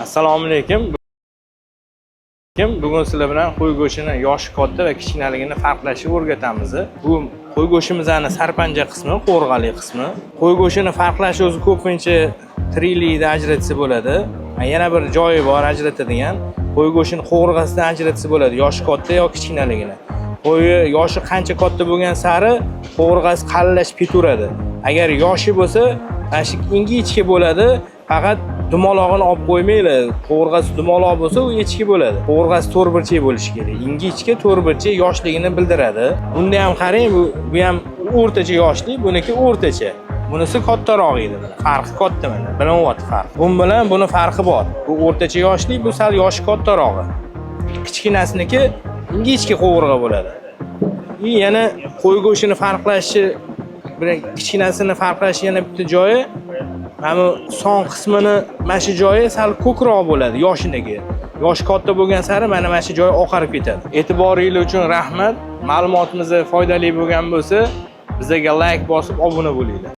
Assalomu alaykum. Bugun sizlar bilan qo'y go'shtini yoshi katta va kichkinaligini farqlashni o'rgatamiz. Bu qo'y go'shtimizning sarpanja qismi, qo'rg'ali qismi. Qo'y go'shtini farqlash o'zi ko'pincha tirikligida ajratsa bo'ladi. Yana bir joyi bor ajratadigan. Qo'y go'shtini qo'rg'asidan ajratsa bo'ladi, yoshi katta yoki kichkinaligini. Qo'y yoshi qancha katta bo'lgan sari qo'rg'asi qalinlashib ketaveradi. Agar yoshi bo'lsa, ashi ingichka bo'ladi. Faqat dumolog'ini olib qo'ymaylar. Qo'rg'asi dumaloq bo'lsa, u echki bo'ladi. Qo'rg'asi to'rtburchak bo'lishi kerak. Ingichka to'rtburchak yoshligini bildiradi. Bunda ham qarang, bu ham o'rtacha yoshli, buniki o'rtacha. Bunisi kattaroq edi. Farqi katta mana. Bilinyapti farq. Bu bilan buni farqi bor. Bu o'rtacha yoshli, bu sal yoshi kattarog'i. Kichkinasiniki ingichka qo'rg'a bo'ladi. Yana qo'y go'shtini farqlashi bilan kichkinasini farqlashi yana bitta joyi, mana son qismini mana shu joyi sal ko'kroq bo'ladi yoshiniga. Yoshi katta bo'lgan sari mana shu joyi oqarib ketadi. E'tiboringiz uchun rahmat. Ma'lumotimiz foydali bo'lgan bo'lsa, bizga like bosib obuna bo'linglar.